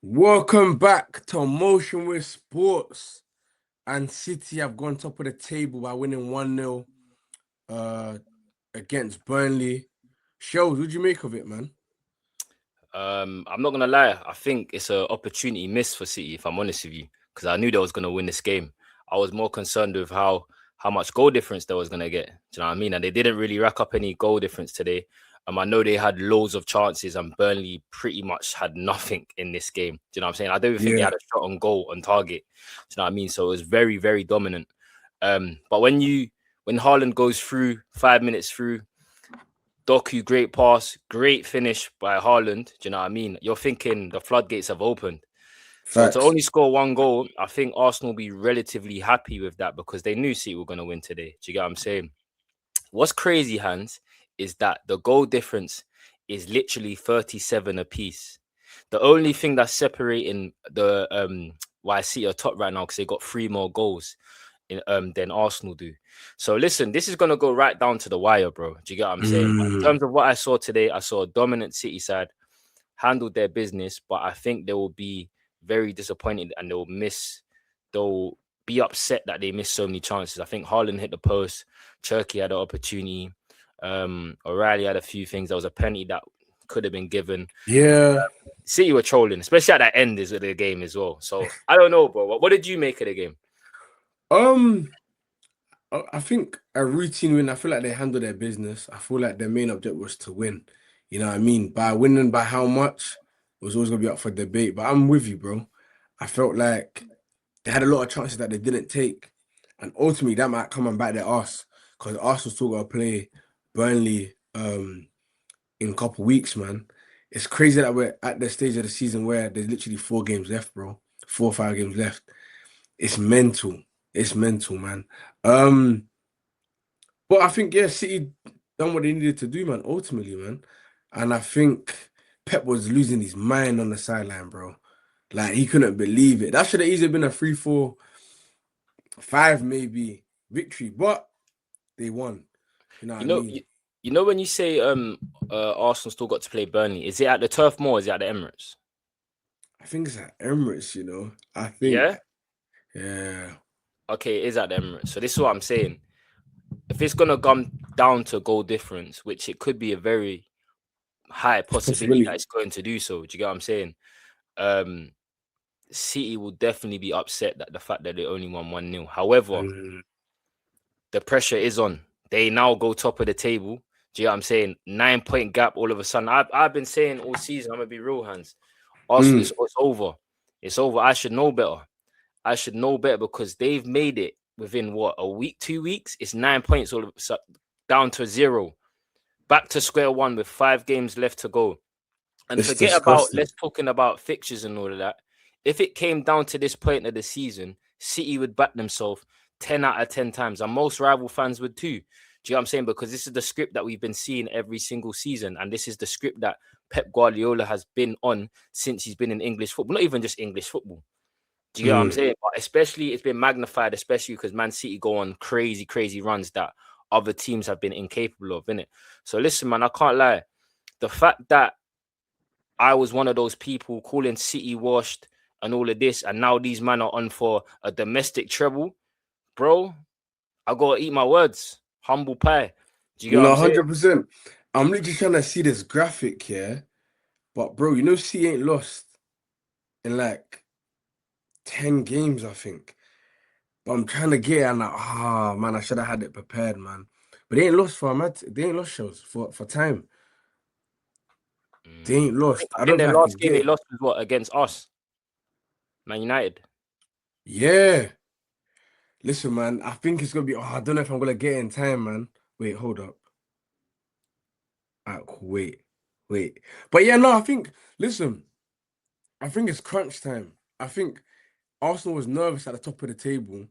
Welcome back to Motion with Sports. And City have gone top of the table by winning 1-0 uh, against Burnley. Shells, what'd you make of it, man? I'm not gonna lie. I think it's an opportunity missed for City, if I'm honest with you, because I knew they was gonna win this game. I was more concerned with how much goal difference they was gonna get. Do you know what I mean? And they didn't really rack up any goal difference today. I know they had loads of chances, and Burnley pretty much had nothing in this game. Do you know what I'm saying? I don't even think they Yeah, had a shot on goal on target. Do you know what I mean? So it was very, very dominant. But when Haaland goes through 5 minutes through. Doku, great pass, great finish by Haaland. Do you know what I mean? You're thinking the floodgates have opened. So to facts. only score one goal, I think Arsenal will be relatively happy with that because they knew City were going to win today. Do you get what I'm saying? What's crazy, Hans, is that the goal difference is literally 37 apiece. The only thing that's separating the why City are top right now because they got three more goals than Arsenal do. So listen, this is gonna go right down to the wire, bro. Do you get what I'm saying? But in Mm, terms of what I saw today, I saw a dominant City side handled their business, but I think they will be very disappointed and they'll be upset that they missed so many chances. I think Haaland hit the post, Turkey had an opportunity, O'Reilly had a few things. There was a penalty that could have been given. yeah. City were trolling, especially at that end of the game as well. So I don't know, bro. What did you make of the game? Um, I think a routine win, I feel like they handled their business. I feel like their main objective was to win. You know what I mean? By winning by how much was always gonna be up for debate. But I'm with you, bro. I felt like they had a lot of chances that they didn't take. And ultimately that might come and bite their ass. Because Arsenal still gotta play Burnley in a couple weeks, man. It's crazy that we're at the stage of the season where there's literally 4 games left, bro. 4 or 5 games left. It's mental. It's mental, man. Um, but I think, yeah, City done what they needed to do, man, ultimately, man. And I think Pep was losing his mind on the sideline, bro. Like he couldn't believe it. That should have easily been a 3-4-5 maybe victory, but they won. You know what I You know, mean? you know when you say Arsenal still got to play Burnley, is it at the Turf Moor or is it at the Emirates? I think it's at Emirates, you know. I Yeah. think, yeah, Okay, it is at the Emirates. So this is what I'm saying. If it's gonna come down to goal difference, which it could be a very high it's a possibility that possibility. it's going to do so. Do you get what I'm saying? Um, City will definitely be upset that the fact that they only won 1-0. However, Mm, the pressure is on. They now go top of the table. Do you know what I'm saying? 9 point gap all of a sudden. I've been saying all season, I'm gonna be real, Hands. Arsenal, mm. it's over. It's over. I should know better. I should know better because they've made it within what, a week, 2 weeks. It's 9 points all of a sudden, down to zero, back to square one with 5 games left to go. And It's forget about disgusting. let's talking about fixtures and all of that. If it came down to this point of the season, City would back themselves 10 out of 10 times, and most rival fans would too. Do you know what I'm saying? Because this is the script that we've been seeing every single season, and this is the script that Pep Guardiola has been on since he's been in English football, not even just English football. Do you get what I'm Mm. saying? But especially it's been magnified, especially because Man City go on crazy, crazy runs that other teams have been incapable of, innit? So listen, man, I can't lie. The fact that I was one of those people calling City washed and all of this, and now these men are on for a domestic treble, bro. I gotta eat my words. Humble pie. Do you get what No, I'm saying? 100%. I'm literally trying to see this graphic here, but bro, you know, C ain't lost in like 10 games, I think. But I'm trying to get it, and like, man, I should have had it prepared, man. But they ain't lost for a mat. They ain't lost shows for time. They ain't I think lost. I I think don't their think I last can game get they it. lost was what against us, Man United. Yeah. Listen, man, I think it's gonna be. I don't know if I'm gonna get it in time, man. Wait, hold up. Wait, wait. But yeah, no, I think. Listen, I think it's crunch time. I think Arsenal was nervous at the top of the table.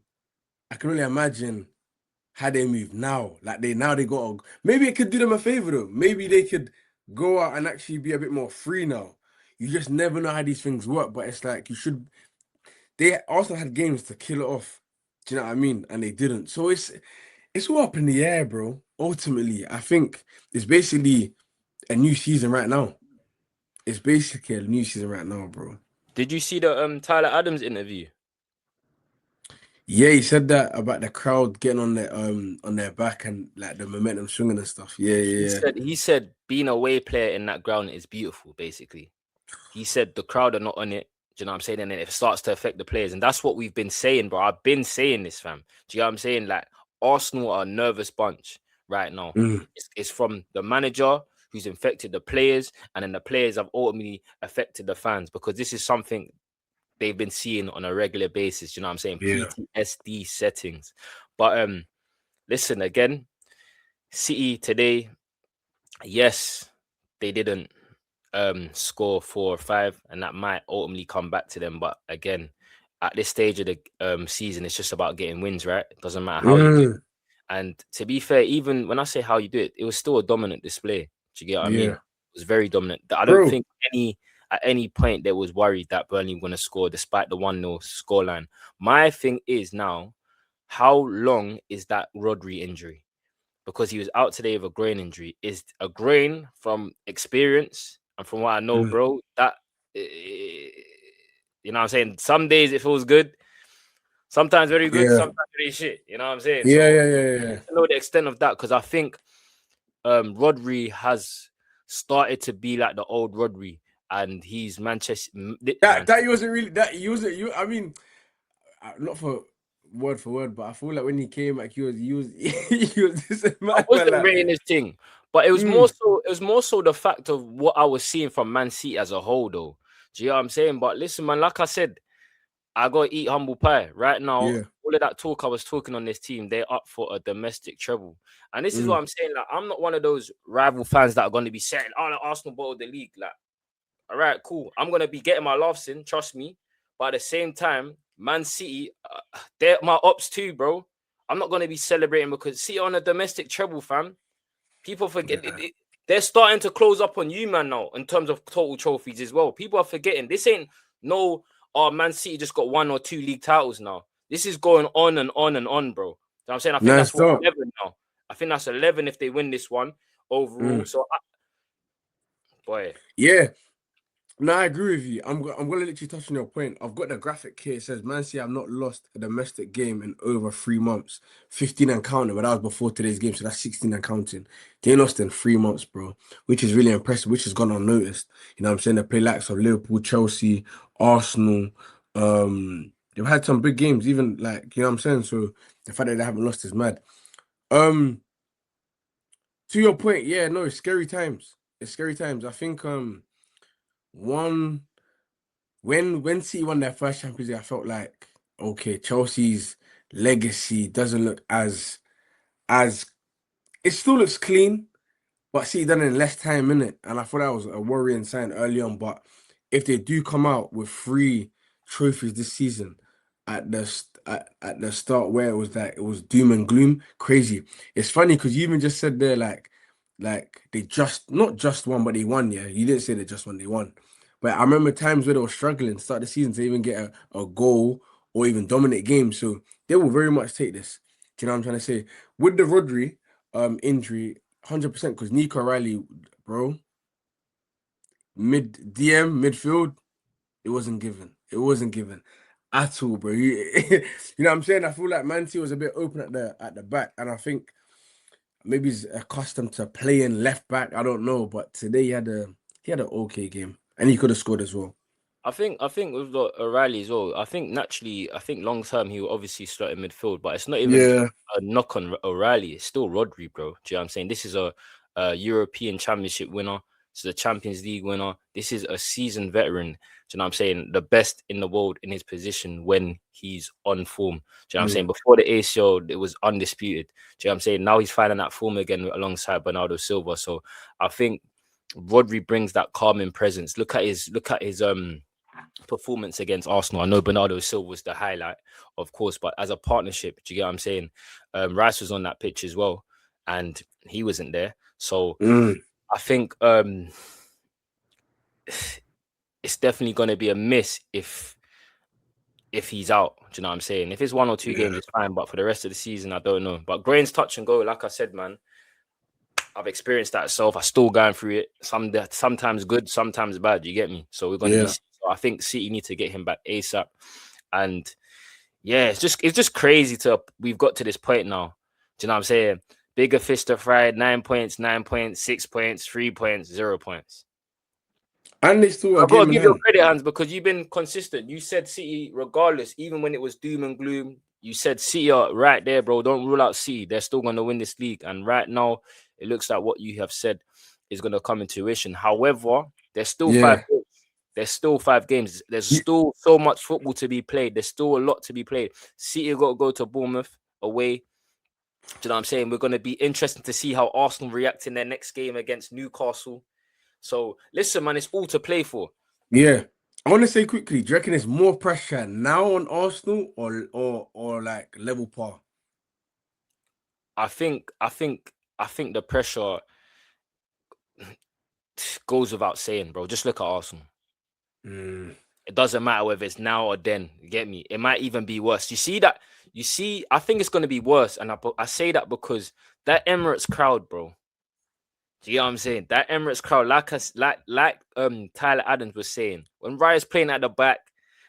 I can only imagine how they move now. Like they got maybe it could do them a favor though. Maybe they could go out and actually be a bit more free now. You just never know how these things work, but it's like you should. They also had games to kill it off. Do you know what I mean? And they didn't. So it's all up in the air, bro. Ultimately, I think it's basically a new season right now. It's basically a new season right now, bro. Did you see the Tyler Adams interview? Yeah, he said that about the crowd getting on their back and like the momentum swinging and stuff. Yeah, He yeah, said he said being a away player in that ground is beautiful, basically. He said the crowd are not on it. Do you know what I'm saying? And then it starts to affect the players. And that's what we've been saying, bro. I've been saying this, fam. Do you know what I'm saying? Like, Arsenal are a nervous bunch right now. yeah. Mm, It's from the manager who's infected the players, and then the players have ultimately affected the fans because this is something they've been seeing on a regular basis. You know what I'm saying? yeah. PTSD settings. But listen again, City today, yes, they didn't score 4 or 5, and that might ultimately come back to them. But again, at this stage of the season, it's just about getting wins, right? It doesn't matter how you do it. Mm, And to be fair, even when I say how you do it, it was still a dominant display. Do you get what I mean? yeah. It was very dominant. I don't Bro. think at any point there was worried that Burnley were going to score despite the 1-0 scoreline. My thing is now, how long is that Rodri injury? Because he was out today with a groin injury. Is a groin from experience and from what I know, Mm, bro, that you know what I'm saying? Some days it feels good, sometimes very good, yeah. sometimes very shit. You know what I'm saying? Yeah, So yeah, yeah, I yeah. need to know the extent of that because I think Rodri has started to be like the old Rodri, and he's Manchester That he wasn't really that he wasn't you. I mean, not for word, but I feel like when he came, like he was he was this I man wasn't like. rating his thing, but Mm, it was more so the fact of what I was seeing from Man City as a whole, though. Do you know what I'm saying? But listen, man, like I said, I gotta eat humble pie right now. yeah. All of that talk I was talking on this team, they're up for a domestic treble, and this is what Mm, I'm saying. Like, I'm not one of those rival fans that are going to be saying, "Oh, the Arsenal bottled the league." Like, all right, cool. I'm gonna be getting my laughs in, trust me. But at the same time, Man City, they're my ops too, bro. I'm not gonna be celebrating because City on a domestic treble, fam. People forget yeah. they're starting to close up on you, man, now in terms of total trophies as well. People are forgetting this ain't no. Oh, Man City just got 1 or 2 league titles now. This is going on and on and on, bro. You know what I'm saying? I think Nice that's what start. 11 now. I think that's 11 if they win this one overall. Mm, So, boy, yeah. No, I agree with you. I'm gonna literally touch on your point. I've got the graphic here. It says Man City have not lost a domestic game in over 3 months. 15 and counting, but that was before today's game, so that's 16 and counting. They lost in 3 months, bro, which is really impressive, which has gone unnoticed. You know what I'm saying? They play likes of Liverpool, Chelsea, Arsenal. They've had some big games, even like, you know what I'm saying? So the fact that they haven't lost is mad. Um, to your point, yeah, no, it's scary times. It's scary times. I think one. When City won their first Champions League, I felt like okay, Chelsea's legacy doesn't look as it still looks clean, but City done it in less time in it, and I thought that was a worrying sign early on. But if they do come out with 3 trophies this season at the start where it was like it was doom and gloom, crazy. It's funny because you even just said there like they just not just won, but they won. Yeah, you didn't say they just won, they won. But I remember times where they were struggling start the season to even get a goal or even dominate games. So they will very much take this. Do you know what I'm trying to say? With the Rodri injury, 100% because Nico Riley, bro, midfield, it wasn't given. It wasn't given at all, bro. You know what I'm saying? I feel like Man City was a bit open at the back, and I think maybe he's accustomed to playing left back. I don't know, but today he had an okay game, and he could have scored as well. I think with the O'Reilly as well. I think naturally, I think long term he will obviously start in midfield, but it's not even Yeah, a knock on O'Reilly. It's still Rodri, bro. Do you know what I'm saying? This is a European Championship winner. This is a Champions League winner. This is a seasoned veteran. Do you know what I'm saying? The best in the world in his position when he's on form. Do you know what I'm saying? mm, Before the ACL, it was undisputed. Do you know what I'm saying? Now he's finding that form again alongside Bernardo Silva. So I think Rodri brings that calming presence. Look at his performance against Arsenal. I know Bernardo Silva was the highlight, of course, but as a partnership, do you get what I'm saying? Rice was on that pitch as well, and he wasn't there. So mm, I think it's definitely going to be a miss if he's out. Do you know what I'm saying? If it's 1 or 2 games, yeah, it's fine, but for the rest of the season, I don't know. But Grain's touch and go, like I said, man, I've experienced that myself. I'm still going through it. Sometimes good, sometimes bad. You get me? So we're going to be yeah. seeing I think City need to get him back ASAP. And yeah, it's just crazy we've got to this point now. Do you know what I'm saying? Bigger fish to fry, 9 points, 9 points, 6 points, 3 points, 0 points. And they still got a I've got game to in give you hand. credit, Hans, because you've been consistent. You said City, regardless, even when it was doom and gloom, you said City are right there, bro. Don't rule out City. They're still going to win this league. And right now, it looks like what you have said is going to come into fruition. However, there's still five Yeah. games. There's still 5 games. There's Ye- still so much football to be played. There's still a lot to be played. City got to go to Bournemouth away. Do you know what I'm saying? We're going to be interesting to see how Arsenal react in their next game against Newcastle. So listen, man, it's all to play for. Yeah. I want to say quickly, do you reckon it's more pressure now on Arsenal or like level par? I think the pressure goes without saying, bro. Just look at Arsenal. Mm. It doesn't matter whether it's now or then. You get me? It might even be worse. You see that? You see, I think it's going to be worse, and I say that because that Emirates crowd, bro. Do you get what I'm saying? That Emirates crowd, like Tyler Adams was saying, when Raya's playing at the back,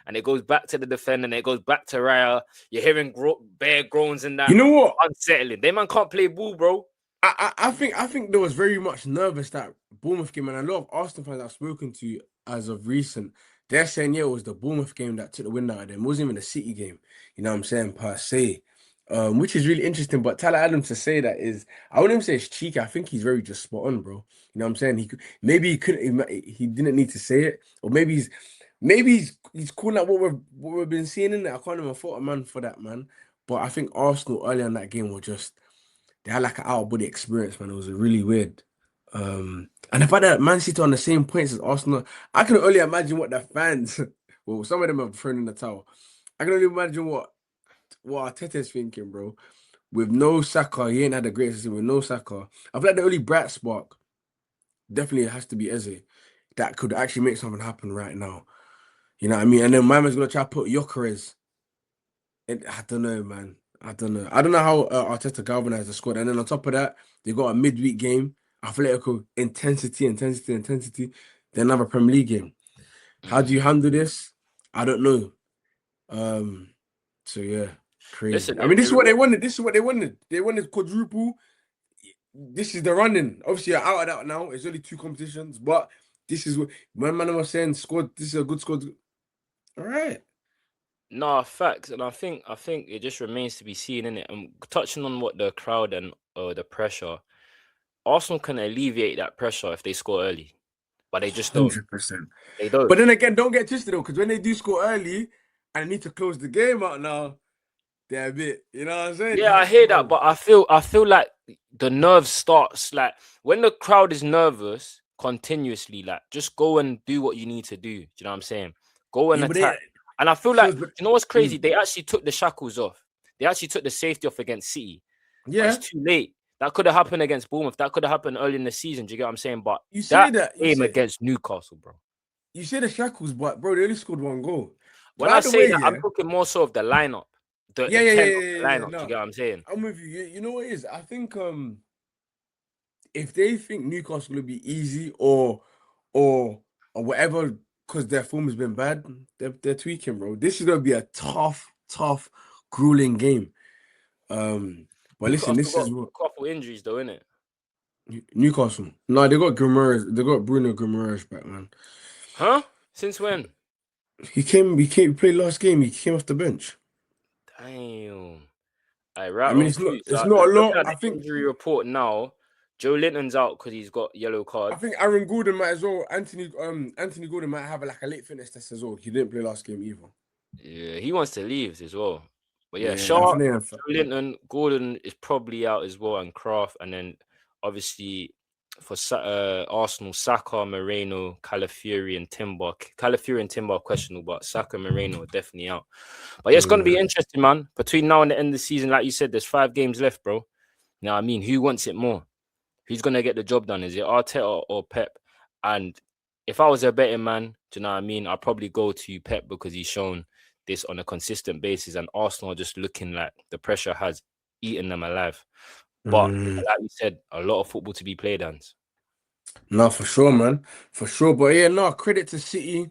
and it goes back to the defender, and it goes back to Raya, you're hearing bare groans and You that. know what? Unsettling. They man can't play ball, bro. I think there was very much nervous that Bournemouth game, and a lot of Arsenal fans I've spoken to as of recent, they're saying yeah, it was the Bournemouth game that took the wind out of them. It wasn't even a City game, you know what I'm saying, per se. Which is really interesting. But Tyler Adams to say that is, I wouldn't even say it's cheeky. I think he's very just spot on, bro. You know what I'm saying? Maybe he couldn't, he didn't need to say it, or maybe he's calling out what we've been seeing in there. I can't even fault a man for that, man. But I think Arsenal earlier in that game were just they had like an out of body experience, man. It was really weird. And the fact that Man City are on the same points as Arsenal, I can only imagine what the fans, well, some of them have thrown in the towel. I can only imagine what Arteta's thinking, bro. With no Saka, he ain't had the greatest season with no Saka. I feel like the only bright spark definitely has to be Eze. That could actually make something happen right now. You know what I mean? And then my man's gonna try to put Gyökeres. I don't know, man. I don't know. I don't know how Arteta galvanized the squad. And then on top of that, they got a midweek game, Atletico intensity, intensity, intensity. Then another Premier League game. How do you handle this? I don't know. Um, so yeah, crazy. Listen, I mean, this is what they wanted. This is what they wanted. They wanted quadruple. This is the running. Obviously, you're out of that now. It's only two competitions, but this is what when man was saying squad. This is a good squad. All right. no, facts, and I think it just remains to be seen, innit? And touching on what the crowd and the pressure, Arsenal can alleviate that pressure if they score early, but they just don't. 100%. They don't. But then again, don't get twisted though, because when they do score early and need to close the game out now, they're a bit, you know what I'm saying? Yeah, It's I like, hear that, bro, but I feel like the nerves starts like when the crowd is nervous continuously. Like, just go and do what you need to do. Do you know what I'm saying? Go and yeah, but they attack. And I feel like shows, but you know what's crazy? mm, They actually took the shackles off. They actually took the safety off against City, but it's yeah, too late. That could have happened against Bournemouth. That could have happened early in the season. Do you get what I'm saying? But you say that that, game against Newcastle, bro. you say the shackles, but bro, they only scored one goal. When I By the say way, that, I'm yeah, talking more so of the lineup, the yeah, yeah, yeah, 10 of yeah, the yeah, yeah. lineup. Do you No, get what I'm saying? I'm with you. You know what it is? I think if they think Newcastle will be easy or or whatever, because their form has been bad, they're tweaking, bro. This is gonna be a tough, grueling game. Um, but listen, Newcastle this got is what a couple injuries though, innit? Newcastle. No, they got Guimaraes. They got Bruno Guimaraes back, man. Huh? Since when? He played last game. He came off the bench. Damn. I right I mean, on cue. it's So not a looking lot. at the injury report now, Joe Linton's out because he's got yellow I cards. think Aaron Gordon might as well. Anthony Gordon might have like a late fitness test as well. He didn't play last game either. Yeah, he wants to leave as well. But yeah, Yeah, I Shaw, think they have. Joe Linton, Gordon is probably out as well, and Kraft, and then obviously for Arsenal, Saka, Moreno, Calafiori, and Timber. Calafiori and Timber are questionable, but Saka, Moreno are definitely out. But yeah, it's going to be Yeah. interesting, man. Between now and the end of the season, like you said, there's 5 games left, bro. You know what I mean? Who wants it more? Who's going to get the job done? Is it Arteta or Pep? And if I was a betting man, do you know what I mean? I'd probably go to Pep because he's shown this on a consistent basis. And Arsenal are just looking like the pressure has eaten them alive. But Mm. like we said, a lot of football to be played, and No, for sure, man. For sure. But yeah, no, credit to City.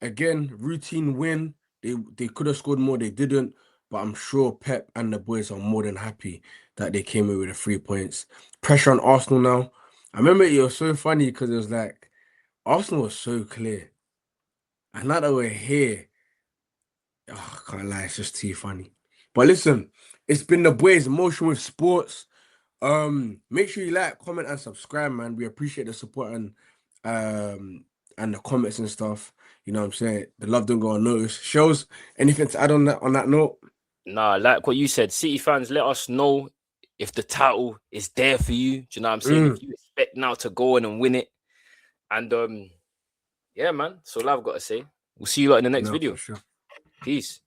again, routine win. They could have scored more, they didn't. But I'm sure Pep and the boys are more than happy that they came away with the 3 points. Pressure on Arsenal now. I remember it was so funny because it was like Arsenal was so clear. And now that we're here, oh, I can't lie, it's just too funny. But listen, it's been the boys Motion with Sports. Make sure you like, comment, and subscribe, man. We appreciate the support and the comments and stuff. You know what I'm saying? The love don't go unnoticed. Shows anything to add on that note? Nah, like what you said, City fans, let us know if the title is there for you. Do you know what I'm saying? Mm, If you expect now to go in and win it. And yeah, man. That's all I've got to say. We'll see you lot in the next no, for video. sure. Peace.